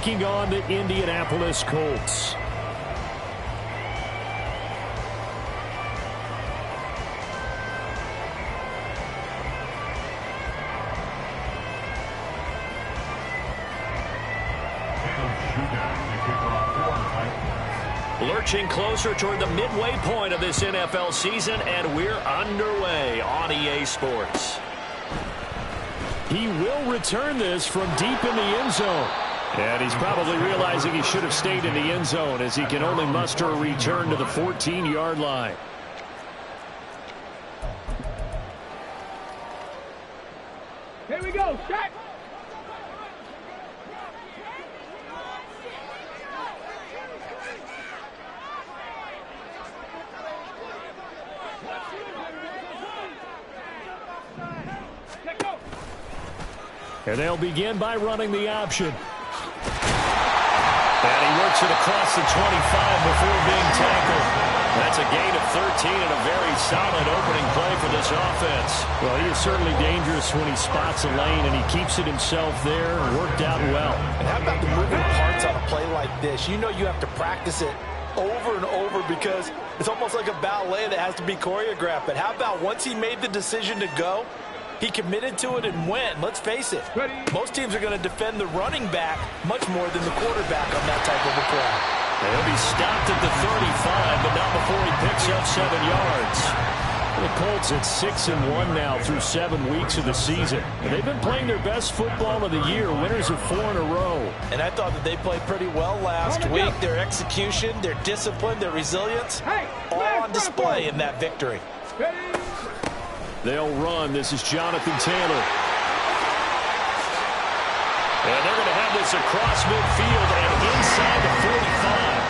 taking on the Indianapolis Colts. Lurching closer toward the midway point of this NFL season, and we're underway on EA Sports. He will return this from deep in the end zone. And he's probably realizing he should have stayed in the end zone as he can only muster a return to the 14-yard line. Here we go, set! And they'll begin by running the option. And he works it across the 25 before being tackled. That's a gain of 13 and a very solid opening play for this offense. Well, he is certainly dangerous when he spots a lane, and he keeps it himself there. Worked out well. And how about the moving parts on a play like this? You know you have to practice it over and over because it's almost like a ballet that has to be choreographed. But how about once he made the decision to go, he committed to it and went. Let's face it, most teams are going to defend the running back much more than the quarterback on that type of a play. He'll be stopped at the 35, but not before he picks up 7 yards. The Colts at 6-1 now through 7 weeks of the season. And they've been playing their best football of the year, winners of 4 in a row. And I thought that they played pretty well last week. Their execution, their discipline, their resilience, all on display in that victory. They'll run. This is Jonathan Taylor. And they're going to have this across midfield and inside the 45.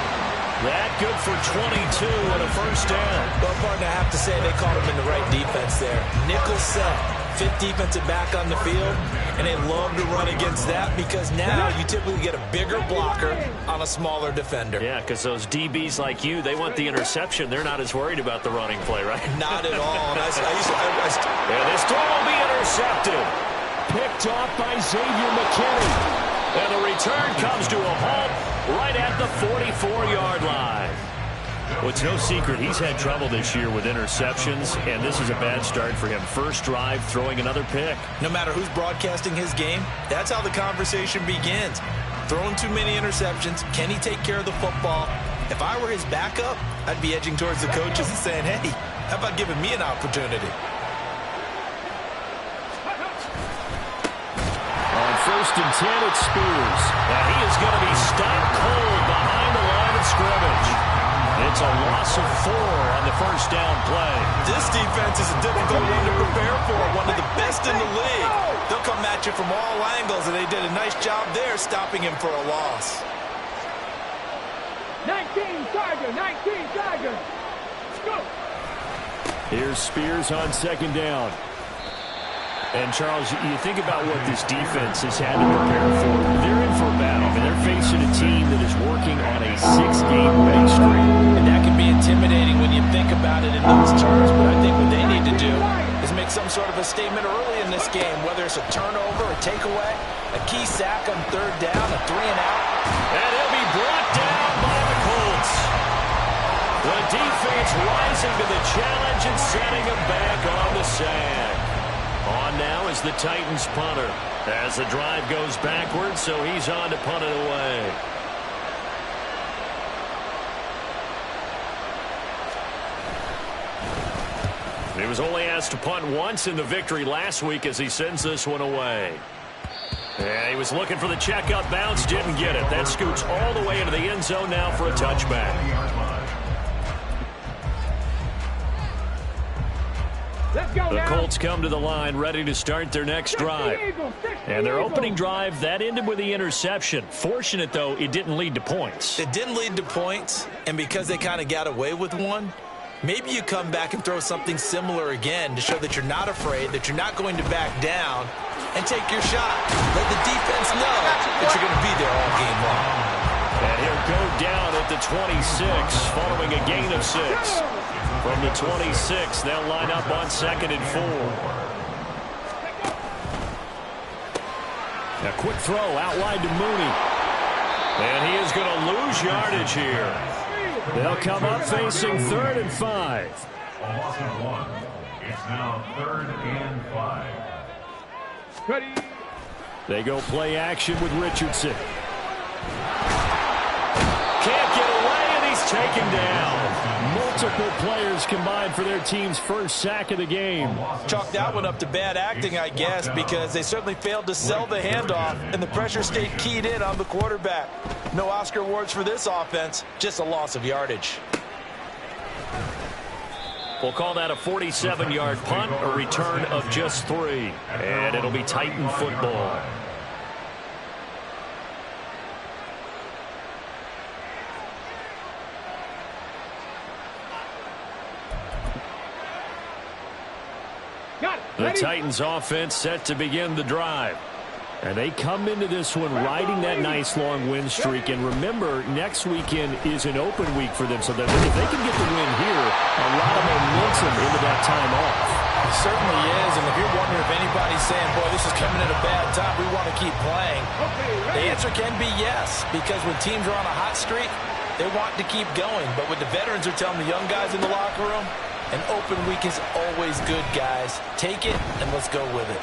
That good for 22 and a first down. Well, partner, I have to say they caught him in the right defense there. Nickel set, fifth defensive back on the field, and they love to run against that because now you typically get a bigger blocker on a smaller defender. Yeah, because those DBs like you, they want the interception. They're not as worried about the running play, right? Not at all. And and this throw will be intercepted. Picked off by Xavier McKinney. And the return comes to a halt right at the 44-yard line. Well, it's no secret he's had trouble this year with interceptions, and this is a bad start for him. First drive, throwing another pick. No matter who's broadcasting his game, that's how the conversation begins. Throwing too many interceptions, can he take care of the football? If I were his backup, I'd be edging towards the coaches and saying, hey, how about giving me an opportunity? On 1st and 10, it's Spears. And he is going to be stopped cold behind the line of scrimmage. It's a loss of 4 on the first down play. This defense is a difficult one to prepare for, one of the best in the league. They'll come at you from all angles, and they did a nice job there stopping him for a loss. 19 Tiger, 19 Tiger. Go. Here's Spears on 2nd down. And, Charles, you think about what this defense has had to prepare for. They're in for a battle. I mean, they're facing a team that is working on a 6-game winning streak. And that can be intimidating when you think about it in those terms. But I think what they need to do is make some sort of a statement early in this game, whether it's a turnover, a takeaway, a key sack on 3rd down, a 3-and-out. And he'll be brought down by the Colts. The defense rising to the challenge and setting him back on the sand. On now is the Titans punter as the drive goes backwards, so he's on to punt it away. He was only asked to punt once in the victory last week as he sends this one away. And he was looking for the checkup bounce, didn't get it. That scoots all the way into the end zone now for a touchback. The Colts come to the line ready to start their next drive. And their opening drive, that ended with the interception. Fortunate, though, it didn't lead to points. It didn't lead to points, and because they kind of got away with one, maybe you come back and throw something similar again to show that you're not afraid, that you're not going to back down, and take your shot. Let the defense know that you're going to be there all game long. And he'll go down at the 26 following a gain of 6. From the 26, they'll line up on 2nd and 4. A quick throw out wide to Mooney. lose yardage here. They'll come up facing 3rd and 5. A loss of 1. It's now 3rd and 5. Ready. They go play action with Richardson. Can't get away, and he's taken down. Multiple players combined for their team's first sack of the game. Chalk that one up to bad acting, I guess, because they certainly failed to sell the handoff, and the pressure stayed keyed in on the quarterback. No Oscar awards for this offense, just a loss of yardage. We'll call that a 47-yard punt, a return of just 3. And it'll be Titan football. The Titans offense set to begin the drive. And they come into this one riding that nice long win streak. And remember, next weekend is an open week for them. So that if they can get the win here, a lot of momentum into that time off. It certainly is. And if you're wondering if anybody's saying, boy, this is coming at a bad time, we want to keep playing, the answer can be yes. Because when teams are on a hot streak, they want to keep going. But what the veterans are telling the young guys in the locker room, an open week is always good, guys. Take it, and let's go with it.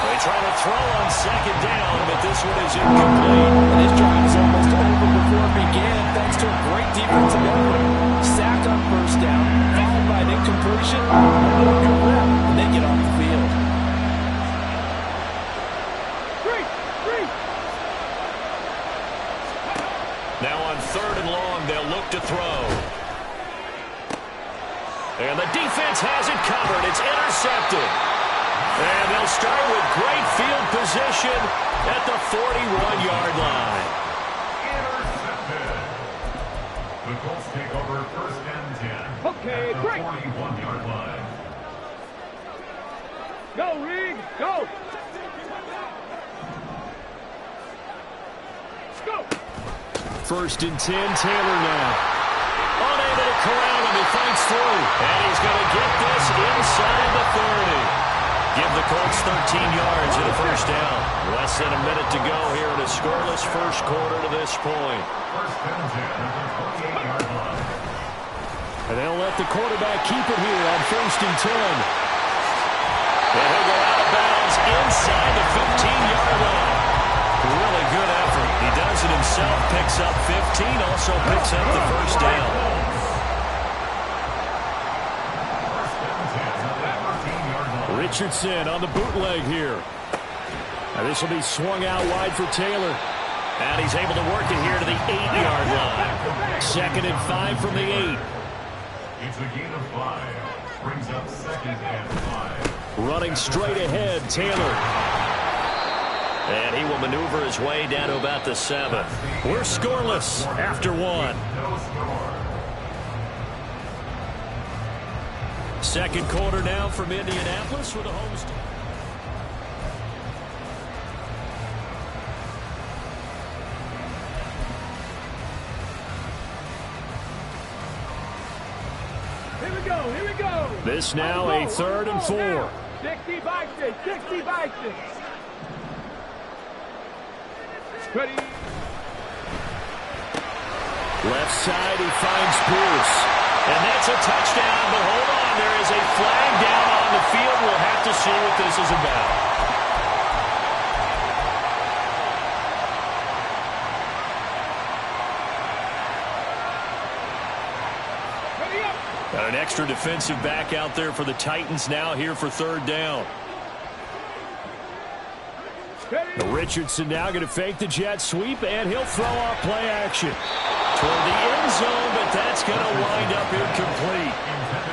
They try to throw on 2nd down, but this one is incomplete. And this drive is almost over before it began, thanks to a great defensive effort. Sack on 1st down, followed by an incompletion, and they get off the field. Now on 3rd and long, they'll look to throw. And the defense has it covered. It's intercepted. And they'll start with great field position at the 41-yard line. Intercepted. The Colts take over 1st and 10. Okay, at the great. 41-yard line. Go, Reed. Go. Go. 1st and 10, Taylor now. Unable to corral him, he fights through. And he's going to get this inside the 30. Give the Colts 13 yards and a 1st down. Less than a minute to go here in a scoreless 1st quarter to this point. 1st and 10 at the 28-yard line. And they'll let the quarterback keep it here on 1st and 10. And he'll go out of bounds inside the 15-yard line. Really good effort. He does it himself, picks up 15, also picks up the 1st down. Richardson on the bootleg here. Now this will be swung out wide for Taylor. And he's able to work it here to the 8-yard line. 2nd and 5 from the 8. It's a gain of 5. Brings up 2nd and 5. Running straight ahead, Taylor. And he will maneuver his way down to about the 7. We're scoreless after 1. No score. 2nd quarter now from Indianapolis with a home start. Here we go. Here we go. This now a 3rd and 4. 60 by 6. 60 by 6. Ready. Left side, he finds Pierce. And that's a touchdown, but hold on, there is a flag down on the field. We'll have to see what this is about. Got an extra defensive back out there for the Titans now here for 3rd down. Richardson now going to fake the jet sweep, and he'll throw off play action toward the end zone, but that's going to wind up incomplete.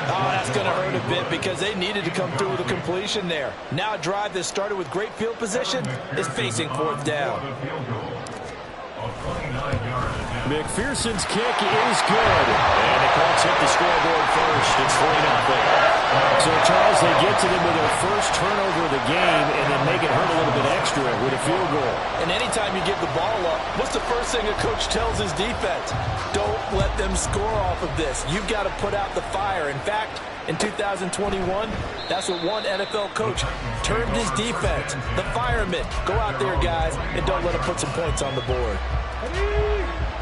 Oh, that's going to hurt a bit because they needed to come through with a completion there. Now a drive that started with great field position is facing 4th down. McPherson's kick is good. And the Colts hit the scoreboard first. It's 3-0. So, Charles, they get to them with their first turnover of the game and then make it hurt a little bit extra with a field goal. And anytime you give the ball up, what's the first thing a coach tells his defense? Don't let them score off of this. You've got to put out the fire. In fact, in 2021, that's what one NFL coach termed his defense. The firemen. Go out there, guys, and don't let them put some points on the board.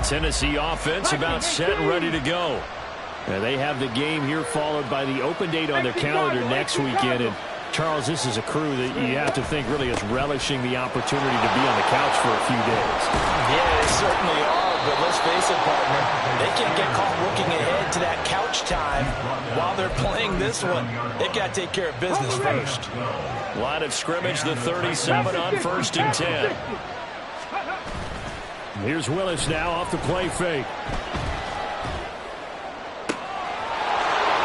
Tennessee offense about set and ready to go. They have the game here followed by the open date on their calendar next weekend. And Charles, this is a crew that you have to think really is relishing the opportunity to be on the couch for a few days. Yeah, they certainly are, but let's face it, partner. They can't get caught looking ahead to that couch time while they're playing this one. They've got to take care of business first. Line of scrimmage, the 37 on 1st and 10. Here's Willis now off the play fake.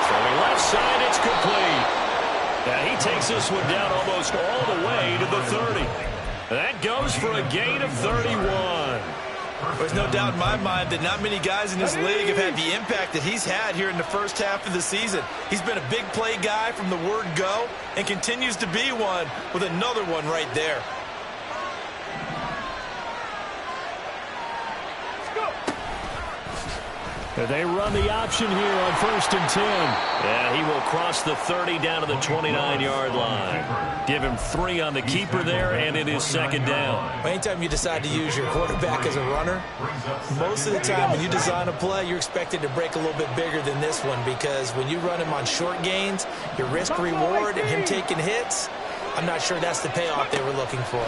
Throwing left side, it's complete. Now he takes this one down almost all the way to the 30. That goes for a gain of 31. There's no doubt in my mind that not many guys in this league have had the impact that he's had here in the first half of the season. He's been a big play guy from the word go and continues to be one with another one right there. They run the option here on 1st and 10. And he will cross the 30 down to the 29-yard line. Give him 3 on the keeper there, and it is 2nd down. Anytime you decide to use your quarterback as a runner, most of the time when you design a play, you're expected to break a little bit bigger than this one, because when you run him on short gains, your risk-reward and him taking hits, I'm not sure that's the payoff they were looking for.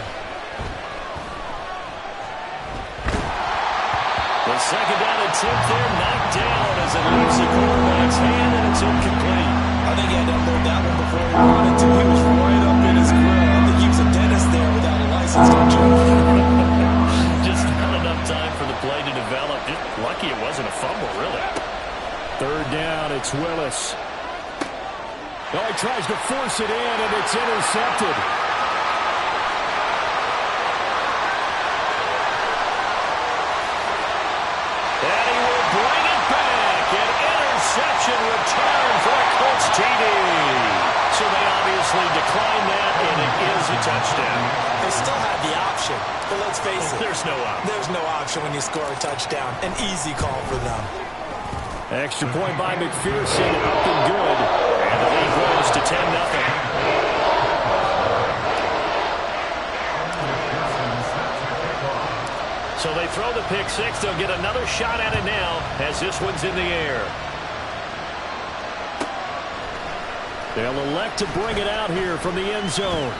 The 2nd down attempt there, knocked down as it leaves the quarterback's hand, and it's incomplete. I think he had to unload that one before he wanted to. He was right up in his grill. I think he was a dentist there without a license, don't you? Just not enough time for the play to develop. Just lucky it wasn't a fumble, really. 3rd down, it's Willis. Oh, he tries to force it in, and it's intercepted. Return for a Colts TD. So they obviously declined that, and it is a touchdown. They still have the option, but let's face it. There's no option. There's no option when you score a touchdown. An easy call for them. Extra point by McPherson, up and good. And the lead grows to 10-0. So they throw the pick six. They'll get another shot at it now as this one's in the air. They'll elect to bring it out here from the end zone.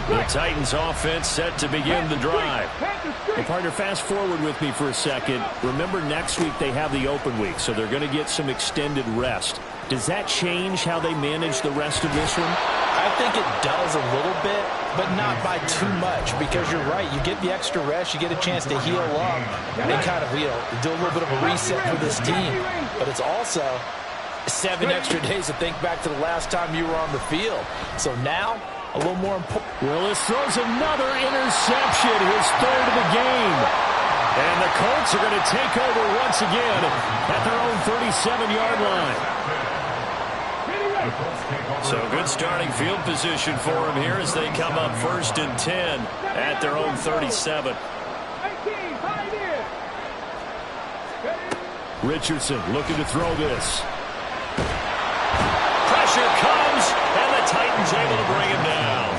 The Titans offense set to begin the drive. Well, partner, fast forward with me for a second. Remember, next week they have the open week, so they're going to get some extended rest. Does that change how they manage the rest of this one? I think it does a little bit, but not by too much, because you're right. You get the extra rest, you get a chance to heal up and kind of, do a little bit of a reset for this team. But it's also 7 extra days to think back to the last time you were on the field. So now, a little more important. Willis throws another interception, his 3rd of the game. And the Colts are going to take over once again at their own 37-yard line. So good starting field position for them here as they come up 1st and 10 at their own 37. Richardson looking to throw this. Pressure comes, and the Titans able to bring him down.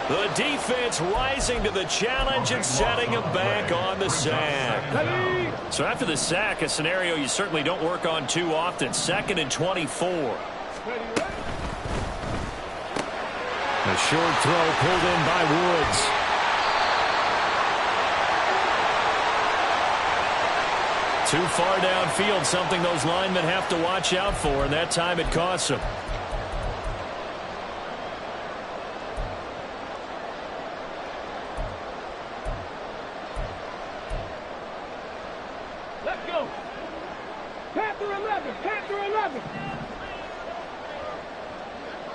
The defense rising to the challenge and setting him back on the sack. So after the sack, a scenario you certainly don't work on too often. 2nd and 24. A short throw pulled in by Woods. Too far downfield, something those linemen have to watch out for, and that time it costs them. Let's go. Panther 11, Panther 11.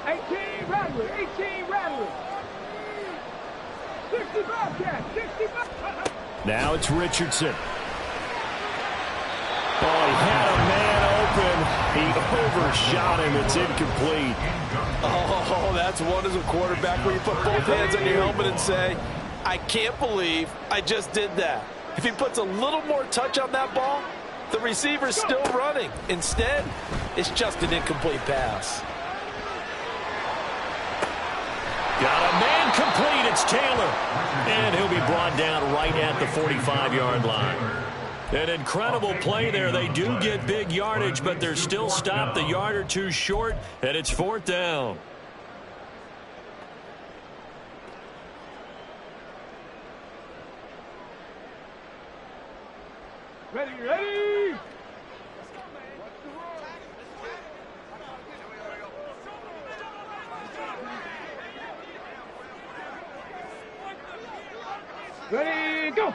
18 Rattler, 18 Rattler. 60 Bobcat, 60 Bobcat. Now it's Richardson. Oh, he had a man open. He overshot him. It's incomplete. Oh, that's one as a quarterback where you put both hands on your helmet and say, I can't believe I just did that. If he puts a little more touch on that ball, the receiver's still running. Instead, It's just an incomplete pass. Got a man complete. It's Taylor. And he'll be brought down right at the 45-yard line. An incredible play there. They do get big yardage, but they're still stopped a yard or two short, and it's 4th down. Ready, ready! Ready, go!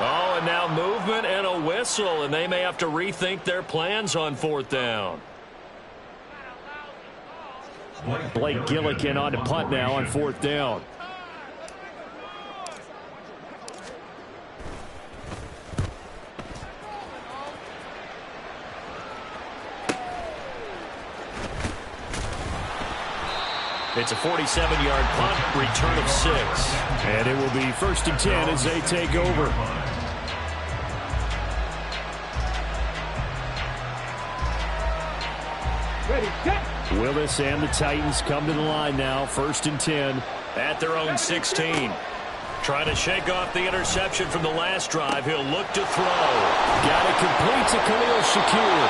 Oh, and now movement and a whistle, and they may have to rethink their plans on 4th down. Blake Gillikin on to punt now on 4th down. It's a 47-yard punt, return of 6. And it will be 1st and 10 as they take over. Ready, set! Willis and the Titans come to the line now. 1st and 10. At their own 16. Trying to shake off the interception from the last drive. He'll look to throw. Got it complete to Khalil Shakir.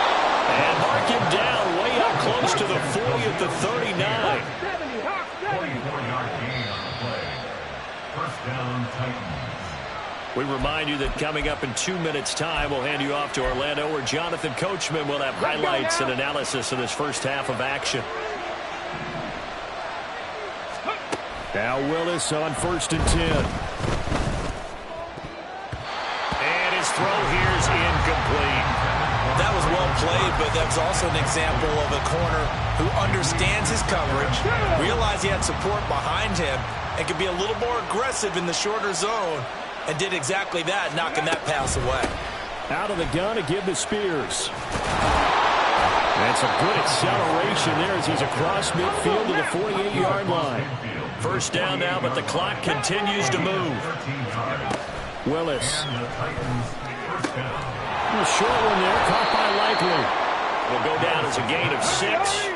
And mark him down way up close to the 40 at the 39. 70, hot 70! 44-yard gain on the play. 1st down, Titans. We remind you that coming up in 2 minutes' time, we'll hand you off to Orlando, where Jonathan Coachman will have highlights and analysis of this first half of action. Now Willis on 1st and 10. And his throw here is incomplete. That was well played, but that's also an example of a corner who understands his coverage, realized he had support behind him, and could be a little more aggressive in the shorter zone, and did exactly that, knocking that pass away. Out of the gun to give to Spears. That's a good acceleration there as he's across midfield to the 48-yard line. 1st down now, but the clock continues to move. Willis. A short one there, caught by Likely. Will go down as a gain of 6,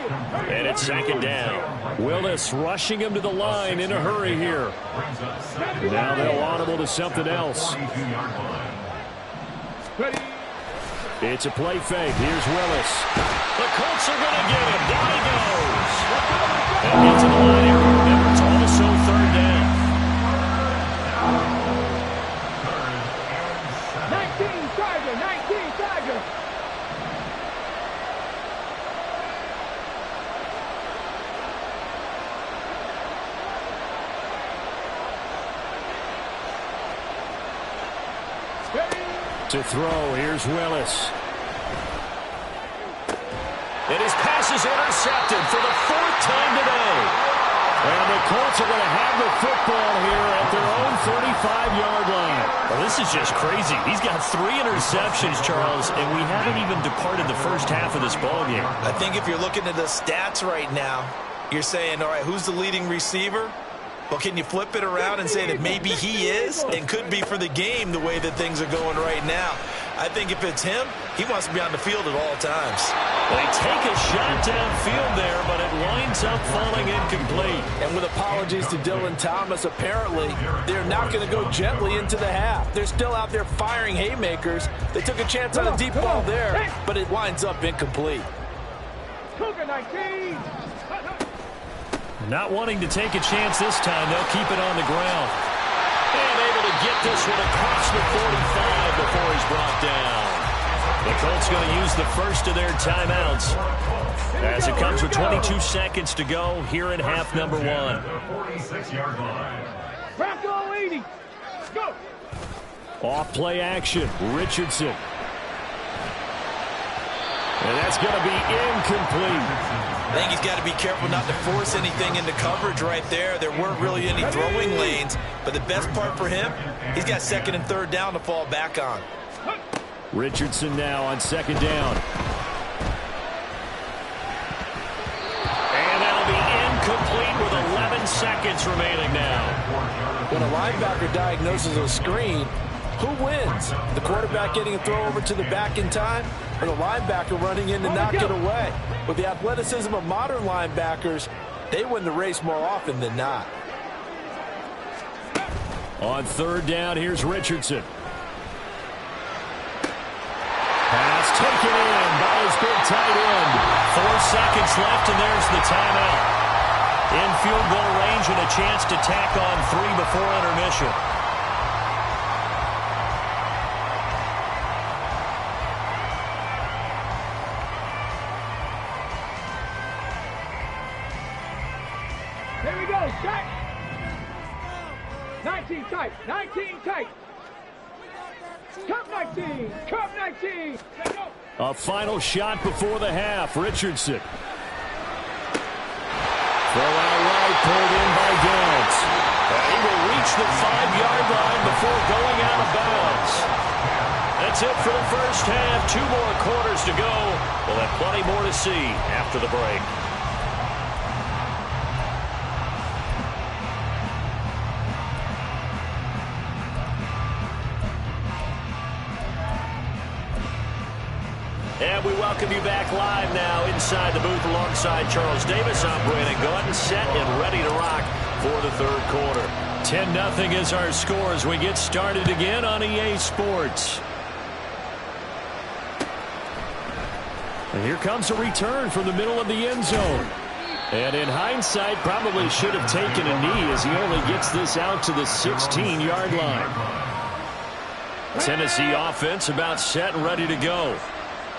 and it's 2nd down. Willis rushing him to the line in a hurry here. Now they'll audible to something else. Ready! It's a play fake. Here's Willis. The Colts are going to get him. Down he goes. And get to the line here. Remember, it's also 3rd down. 19 Tiger, 19 Tiger! To throw, here's Willis. And his pass is intercepted for the 4th time today. And the Colts are going to have the football here at their own 35-yard line. Well, this is just crazy. He's got 3 interceptions, Charles, and we haven't even departed the first half of this ballgame. I think if you're looking at the stats right now, you're saying, all right, who's the leading receiver? Well, can you flip it around and say that maybe he is and could be for the game the way that things are going right now? I think if it's him, he wants to be on the field at all times. They take a shot downfield there, but it winds up falling incomplete. And with apologies to Dylan Thomas, apparently they're not going to go gently into the half. They're still out there firing haymakers. They took a chance on a deep ball there, but it winds up incomplete. Cougar 19! Not wanting to take a chance this time, they'll keep it on the ground. And able to get this one across the 45 before he's brought down. The Colts going to use the first of their timeouts as it comes with 22 seconds to go here in half number 1. 46-yard line. Bronco 80! Go! Off play action, Richardson. And that's going to be incomplete. I think he's got to be careful not to force anything into coverage right there. There weren't really any throwing lanes, but the best part for him, he's got 2nd and 3rd down to fall back on. Richardson now on 2nd down. And that'll be incomplete with 11 seconds remaining now. when a linebacker diagnoses a screen, who wins? The quarterback getting a throw over to the back in time, or the linebacker running in to knock it away? With the athleticism of modern linebackers, they win the race more often than not. On third down, here's Richardson. Pass taken in by his big tight end. 4 seconds left, and there's the timeout. In field goal range and a chance to tack on 3 before intermission. Here we go, tight. 19 tight, 19 tight. Cup 19, Cup 19. Let's go. A final shot before the half. Richardson. Throw out right, pulled in by Downs. He will reach the 5-yard line before going out of bounds. That's it for the first half. 2 more quarters to go. We'll have plenty more to see after the break. And we welcome you back live now inside the booth alongside Charles Davis. I'm Brandon Gaudin, set and ready to rock for the third quarter. 10-0 is our score as we get started again on EA Sports. And here comes a return from the middle of the end zone. And in hindsight, probably should have taken a knee as he only gets this out to the 16-yard line. Tennessee offense about set and ready to go.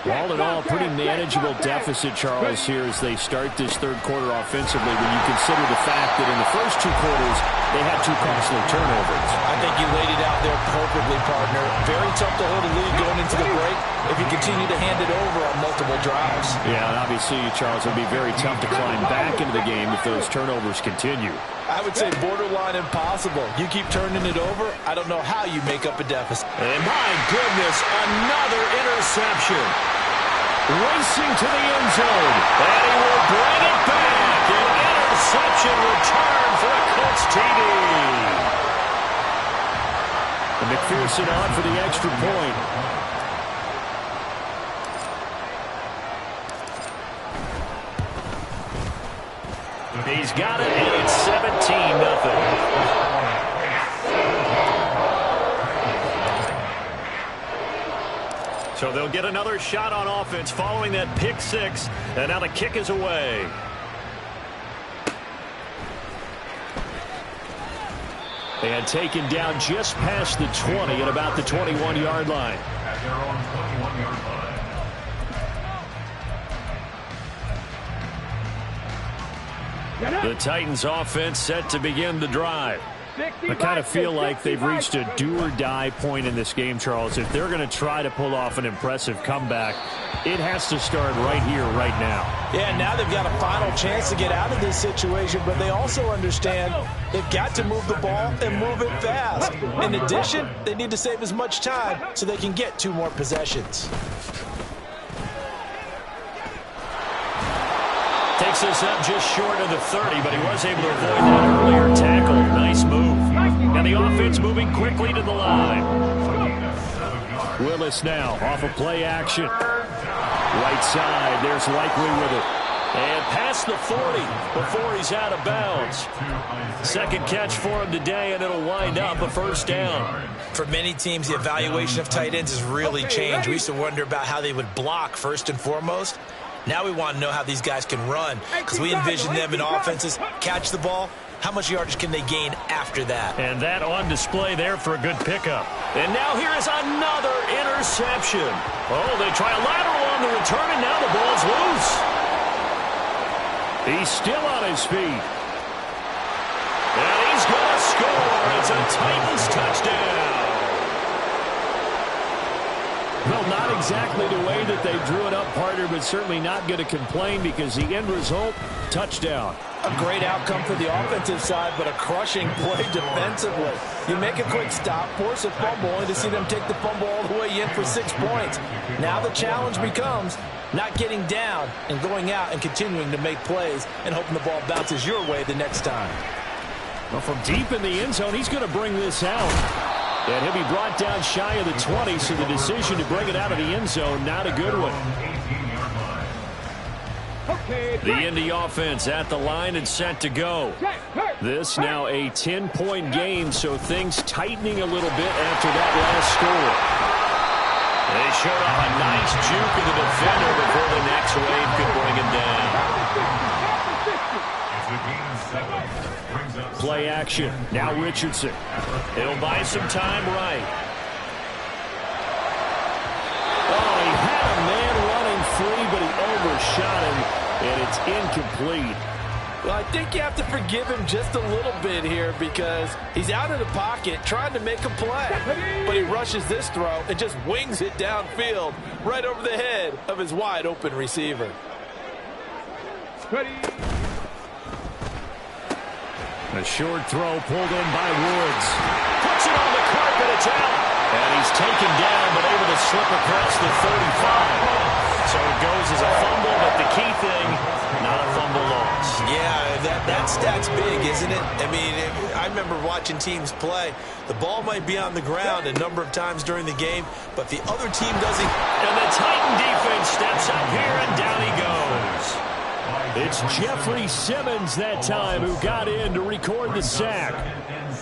All in all, pretty manageable deficit, Charles, here as they start this third quarter offensively when you consider the fact that in the first 2 quarters, they had 2 costly turnovers. I think you laid it out there perfectly, partner. Very tough to hold a lead going into the break if you continue to hand it over on multiple drives. Yeah, and obviously, Charles, it would be very tough to climb back into the game if those turnovers continue. I would say borderline impossible. You keep turning it over, I don't know how you make up a deficit. And my goodness, another interception. Racing to the end zone. And he will bring it back. An interception return for a Colts TD. And McPherson on for the extra point. He's got it, and it's 17-0. So they'll get another shot on offense following that pick 6, and now the kick is away. And taken down just past the 20 at about the 21-yard line. At their own 21-yard line. The Titans offense set to begin the drive. I kind of feel like they've reached a do-or-die point in this game, Charles. If they're going to try to pull off an impressive comeback, it has to start right here, right now. Yeah, now they've got a final chance to get out of this situation, but they also understand they've got to move the ball and move it fast. In addition, they need to save as much time so they can get 2 more possessions. Takes us up just short of the 30, but he was able to avoid that earlier tackle. Nice move. Now the offense moving quickly to the line. Willis now off of play action. Right side, there's Likely with it. And past the 40 before he's out of bounds. Second catch for him today, and it'll wind up a first down. For many teams, the evaluation of tight ends has really changed. We used to wonder about how they would block first and foremost. Now we want to know how these guys can run, because we envision them in offenses catch the ball. How much yardage can they gain after that? And that on display there for a good pickup. And now here is another interception. Oh, they try a lateral on the return, and now the ball's loose. He's still on his feet. And he's going to score. It's a Titans touchdown. Well, not exactly the way that they drew it up, partner, but certainly not going to complain because the end result, touchdown. A great outcome for the offensive side, but a crushing play defensively. You make a quick stop, force a fumble, only to see them take the fumble all the way in for 6 points. Now the challenge becomes not getting down and going out and continuing to make plays and hoping the ball bounces your way the next time. Well, from deep in the end zone, he's going to bring this out. And he'll be brought down shy of the 20, so the decision to bring it out of the end zone, not a good one. The Indy offense at the line and set to go. This now a 10-point game, so things tightening a little bit after that last score. They showed off a nice juke of the defender before the next wave could bring him down. Play action. Now Richardson. He'll buy some time right. Oh, he had a man running free, but he overshot him, and it's incomplete. Well, I think you have to forgive him just a little bit here because he's out of the pocket trying to make a play. But he rushes this throw and just wings it downfield right over the head of his wide-open receiver. A short throw pulled in by Woods. Puts it on the carpet. It's out. And he's taken down, but able to slip across the 35. So it goes as a fumble, but the key thing, not a fumble loss. Yeah, that stat's big, isn't it? I mean, I remember watching teams play. The ball might be on the ground a number of times during the game, but the other team doesn't. And the Titan defense steps up here, and down he goes. It's Jeffrey Simmons that time who got in to record the sack.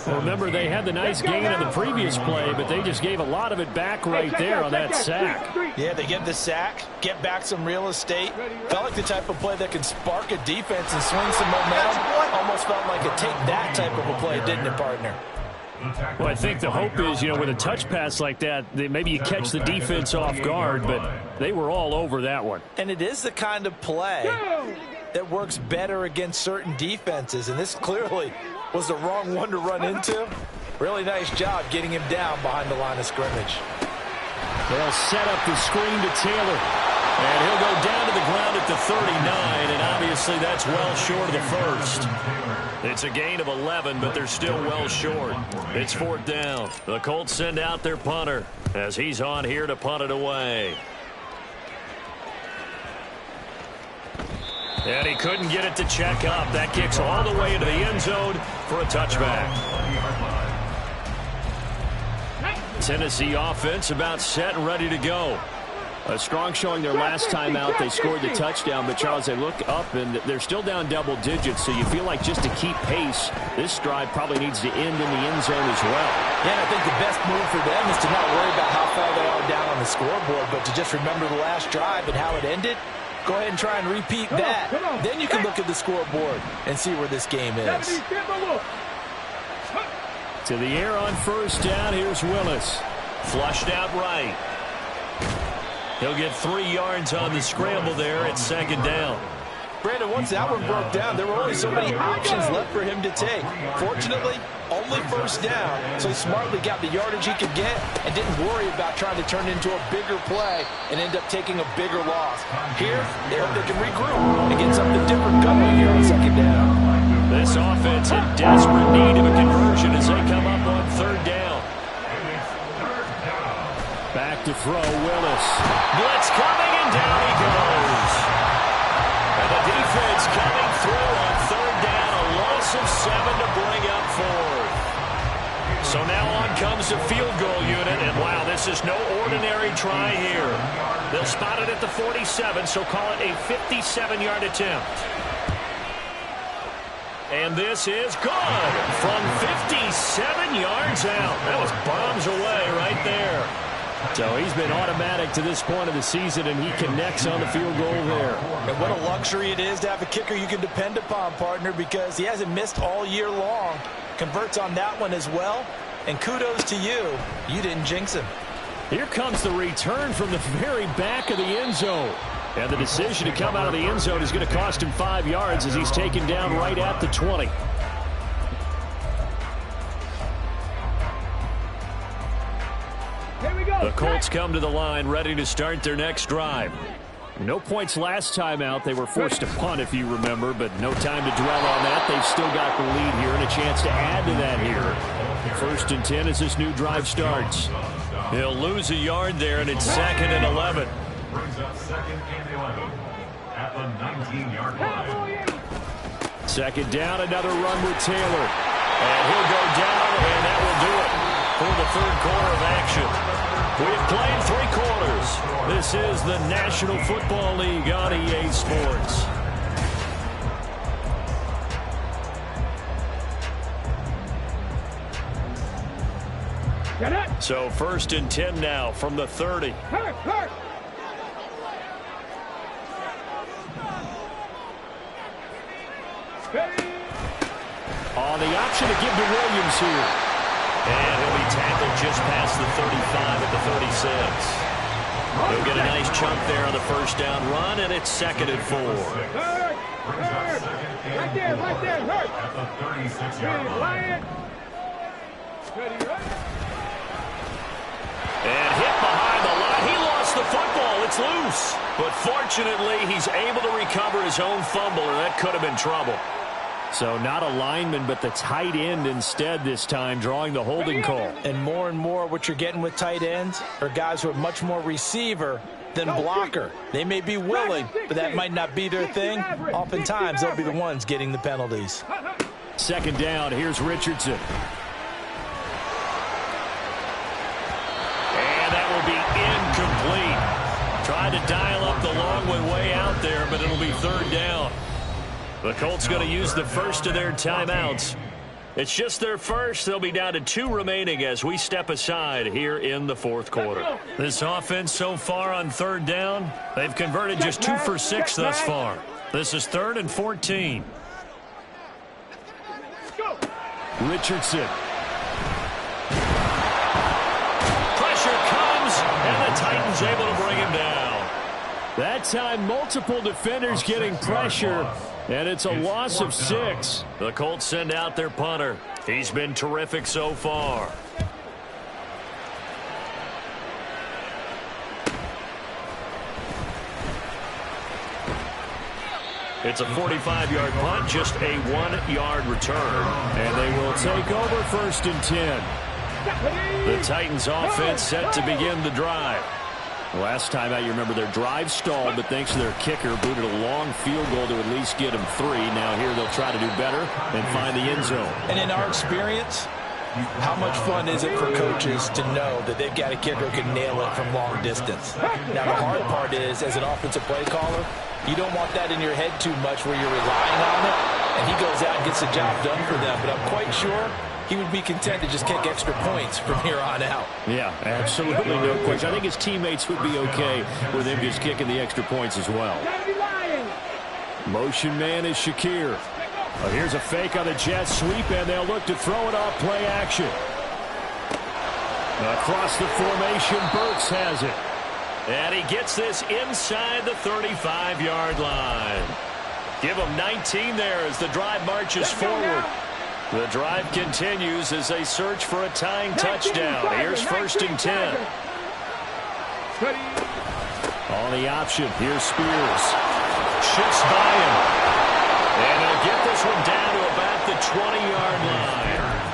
Remember, they had the nice gain on the previous play, but they just gave a lot of it back right there on that sack. Yeah, they get the sack, get back some real estate. Felt like the type of play that can spark a defense and swing some momentum. Almost felt like a take that type of a play, didn't it, partner? Well, I think the hope is, with a touch pass like that, maybe you catch the defense off guard, but they were all over that one. And it is the kind of play that works better against certain defenses, and this clearly was the wrong one to run into. Really nice job getting him down behind the line of scrimmage. They'll set up the screen to Taylor. And he'll go down to the ground at the 39, and obviously that's well short of the first. It's a gain of 11, but they're still well short. It's fourth down. The Colts send out their punter as he's on here to punt it away. And he couldn't get it to check up. That kicks all the way into the end zone for a touchback. Tennessee offense about set and ready to go. A strong showing their last time out. They scored the touchdown, but Charles, they look up and they're still down double digits, so you feel like just to keep pace, this drive probably needs to end in the end zone as well. Yeah, I think the best move for them is to not worry about how far they are down on the scoreboard, but to just remember the last drive and how it ended. Go ahead and try and repeat that. Then you can look at the scoreboard and see where this game is. To the air on first down. Here's Willis. Flushed out right. He'll get 3 yards on the scramble there at second down. Brandon, once that one broke down, there were only so many options left for him to take. Fortunately, only first down, so he smartly got the yardage he could get and didn't worry about trying to turn it into a bigger play and end up taking a bigger loss. Here, they hope they can regroup and get something different going here on second down. This offense in desperate need of a conversion as they come up on third down. Back to throw, Willis. Blitz coming, and down he goes. And the defense coming through on third down, a loss of 7 to bring up fourth. So now on comes the field goal unit, and wow, this is no ordinary try here. They'll spot it at the 47, so call it a 57-yard attempt. And this is good from 57 yards out. That was bombs away right there. So he's been automatic to this point of the season, and he connects on the field goal there. And what a luxury it is to have a kicker you can depend upon, partner, because he hasn't missed all year long. Converts on that one as well. And kudos to you. You didn't jinx him. Here comes the return from the very back of the end zone. And the decision to come out of the end zone is going to cost him 5 yards as he's taken down right at the 20. The Colts come to the line ready to start their next drive. No points last time out. They were forced to punt, if you remember, but no time to dwell on that. They've still got the lead here and a chance to add to that here. First and 10 as this new drive starts. He'll lose a yard there, and it's second and 11. Brings up second and 11 at the 19-yard line. Second down, another run with Taylor. And he'll go down, and that will do it for the third quarter of action. We have played 3 quarters. This is the National Football League on EA Sports. So 1st and 10 now from the 30. Hurt. On the option to give to Williams here. And he'll be tackled just past the 35 at the 36. He'll get a nice chunk there on the first down run, and it's 2nd and 4. Hurt. Right there, hurt. At the 36-yard line. And hit behind the line. He lost the football. It's loose. But fortunately, he's able to recover his own fumble, or that could have been trouble. So not a lineman, but the tight end instead this time, drawing the holding call. And more what you're getting with tight ends are guys who are much more receiver than blocker. They may be willing, but that might not be their thing. Oftentimes, they'll be the ones getting the penalties. 2nd down, here's Richardson. Be incomplete. Tried to dial up the long way out there, but it'll be 3rd down. The Colts going to use the first of their timeouts. It's just their first. They'll be down to 2 remaining as we step aside here in the 4th quarter. This offense so far on 3rd down, they've converted just 2 for 6 thus far. This is 3rd and 14. Richardson. And the Titans able to bring him down. That time, multiple defenders getting pressure, and it's a loss of 6. The Colts send out their punter. He's been terrific so far. It's a 45-yard punt, just a 1-yard return. And they will take over 1st and 10. The Titans offense set to begin the drive. Last time out, you remember their drive stalled, but thanks to their kicker, booted a long field goal to at least get them 3. Now here they'll try to do better and find the end zone. And in our experience, how much fun is it for coaches to know that they've got a kicker who can nail it from long distance? Now, the hard part is, as an offensive play caller, you don't want that in your head too much where you're relying on it, and he goes out and gets the job done for them. But I'm quite sure he would be content to just kick extra points from here on out. Yeah, absolutely no question. I think his teammates would be okay with him just kicking the extra points as well. Motion man is Shakir. Here's a fake on the jet sweep, and they'll look to throw it off play action. Across the formation, Burks has it. And he gets this inside the 35-yard line. Give him 19 there as the drive marches forward. The drive continues as they search for a tying touchdown. Here's 1st and 10. On the option, here's Spears. Shifts by him. And he'll get this one down to about the 20-yard line.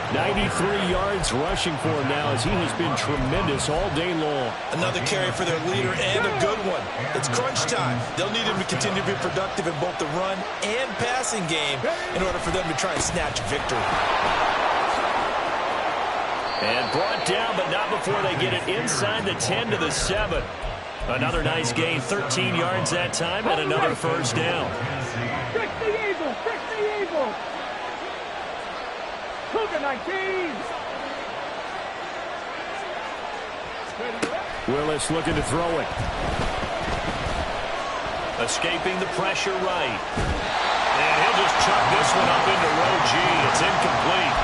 93 yards rushing for him now as he has been tremendous all day long. Another carry for their leader and a good one. It's crunch time. They'll need him to continue to be productive in both the run and passing game in order for them to try and snatch victory. And brought down, but not before they get it inside the 10 to the 7. Another nice gain, 13 yards that time, and another 1st down. Trick the Eagles! Trick the Eagles! Cougar 19! Willis looking to throw it. Escaping the pressure right. And he'll just chuck this one up into row G. It's incomplete.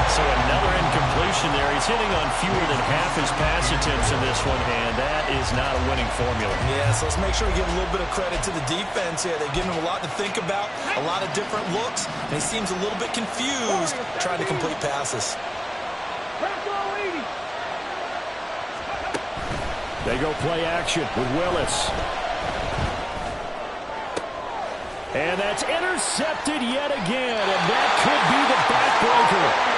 So another incompletion there. He's hitting on fewer than half his pass attempts in this one, and that is not a winning formula. Yeah, so let's make sure we give a little bit of credit to the defense here. They've given him a lot to think about, a lot of different looks, and he seems a little bit confused trying to complete passes. They go play action with Willis. And that's intercepted yet again, and that could be the backbreaker.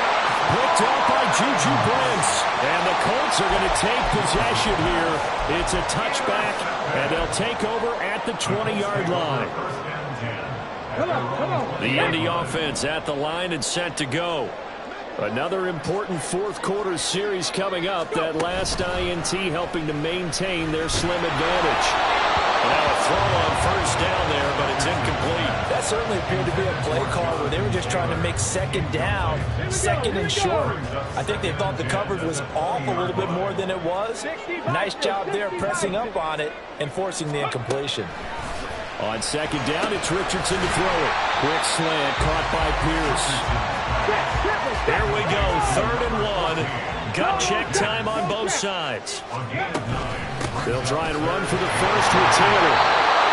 Picked off by Juju Brents. And the Colts are going to take possession here. It's a touchback, and they'll take over at the 20-yard line. Come on. The Indy offense at the line and set to go. Another important fourth-quarter series coming up. That last INT helping to maintain their slim advantage. Now a throw on first down there, but it's incomplete. That certainly appeared to be a play call where they were just trying to make second down, second and short. I think they thought the coverage was off a little bit more than it was. Nice job there pressing up on it and forcing the incompletion. On second down, it's Richardson to throw it. Quick slant caught by Pierce. Here we go, 3rd and 1. Gut check time on both sides. They'll try and run for the first with Taylor.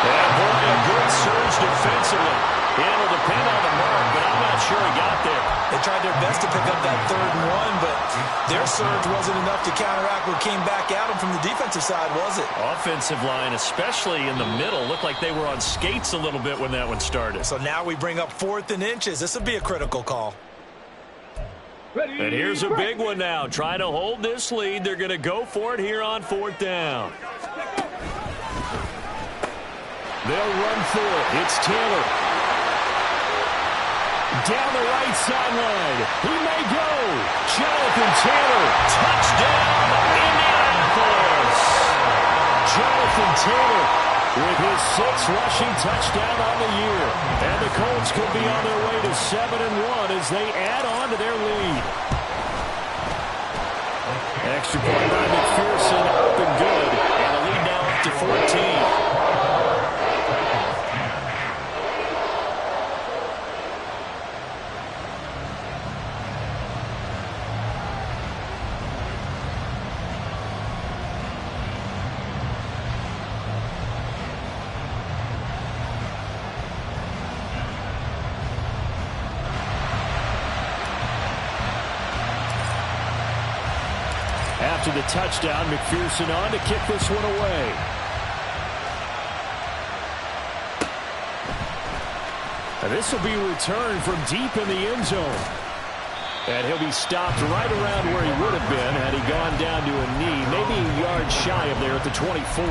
And boy, a good surge defensively. It'll depend on the mark, but I'm not sure he got there. They tried their best to pick up that 3rd and 1, but their surge wasn't enough to counteract what came back at them from the defensive side, was it? Offensive line, especially in the middle, looked like they were on skates a little bit when that one started. So now we bring up 4th and inches. This will be a critical call. And here's a big one now. Trying to hold this lead. They're going to go for it here on 4th down. They'll run for it. It's Taylor. Down the right sideline. He may go. Jonathan Taylor. Touchdown, Indianapolis. Jonathan Taylor with his 6th rushing touchdown on the year. And the Colts could be on their way to 7-1 as they add on to their lead. Extra point by McPherson, up and good. And the lead now up to 14. After the touchdown, McPherson on to kick this one away. And this will be returned from deep in the end zone. And he'll be stopped right around where he would have been had he gone down to a knee, maybe a yard shy of there at the 24.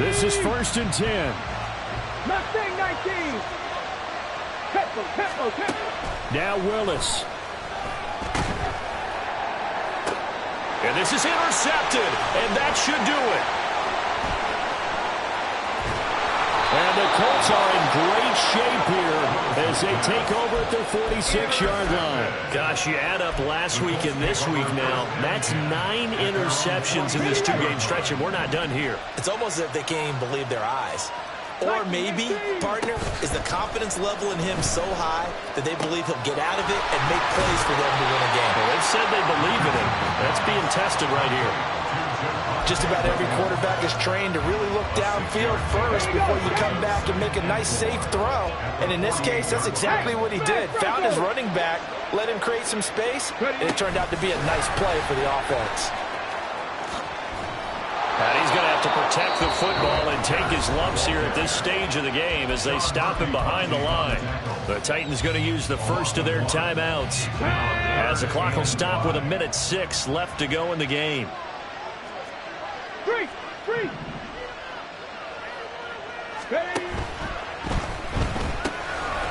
This is 1st and 10. Mustang 19. Tempo. Now Willis. And this is intercepted, and that should do it. And the Colts are in great shape here as they take over at their 46-yard line. Gosh, you add up last week and this week now, that's 9 interceptions in this 2-game stretch, and we're not done here. It's almost as if they can't even believe their eyes. Or maybe, partner, is the confidence level in him so high that they believe he'll get out of it and make plays for them to win a game. Well, they've said they believe in him. That's being tested right here. Just about every quarterback is trained to really look downfield first before you come back and make a nice, safe throw. And in this case, that's exactly what he did. Found his running back, let him create some space, and it turned out to be a nice play for the offense. And he's going to have to protect the football and take his lumps here at this stage of the game as they stop him behind the line. The Titans going to use the first of their timeouts as the clock will stop with 1:06 left to go in the game. Free.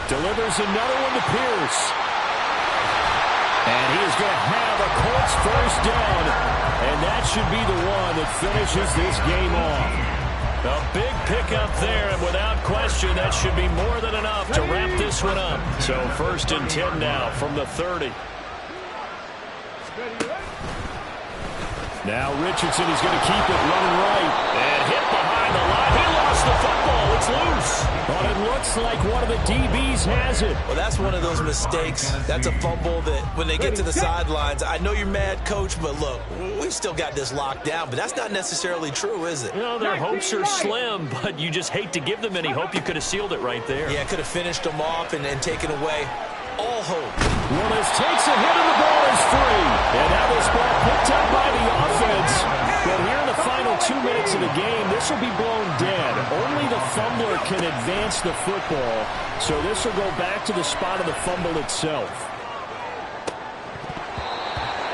Delivers another one to Pierce. And he is going to have a Colts first down. And that should be the one that finishes this game off. A big pickup there, and without question, that should be more than enough to wrap this one up. So 1st and 10 now from the 30. Now Richardson is going to keep it running right. And hit behind the line. He lost the football. It's loose. But it looks like one of the DBs has it. Well, that's one of those mistakes. That's a fumble that when they get to the sidelines, I know you're mad, Coach, but look, we've still got this locked down. But that's not necessarily true, is it? You know, their hopes are slim, but you just hate to give them any hope. You could have sealed it right there. Yeah, could have finished them off and taken away all hope. Willis takes a hit and the ball is free. And now this ball picked up by the offense. But here in the final 2 minutes of the game, this will be blown dead. Only the fumbler can advance the football. So this will go back to the spot of the fumble itself.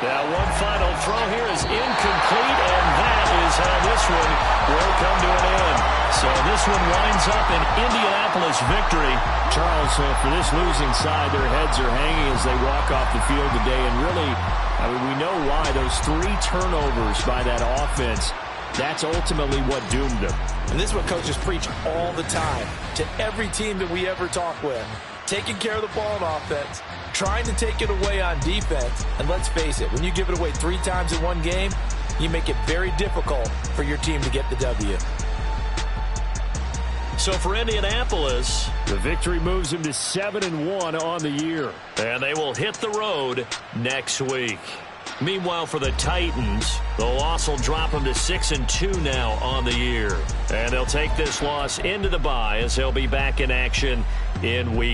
That one final throw here is incomplete, and that is how this one will come to an end. So this one winds up an Indianapolis victory. Charles, for this losing side, their heads are hanging as they walk off the field today. And really, I mean, we know why. Those 3 turnovers by that offense, that's ultimately what doomed them. And this is what coaches preach all the time to every team that we ever talk with. Taking care of the ball on offense, trying to take it away on defense. And let's face it, when you give it away 3 times in one game, you make it very difficult for your team to get the W. So for Indianapolis, the victory moves them to 7-1 on the year. And they will hit the road next week. Meanwhile, for the Titans, the loss will drop them to 6-2 now on the year. And they'll take this loss into the bye as they'll be back in action in week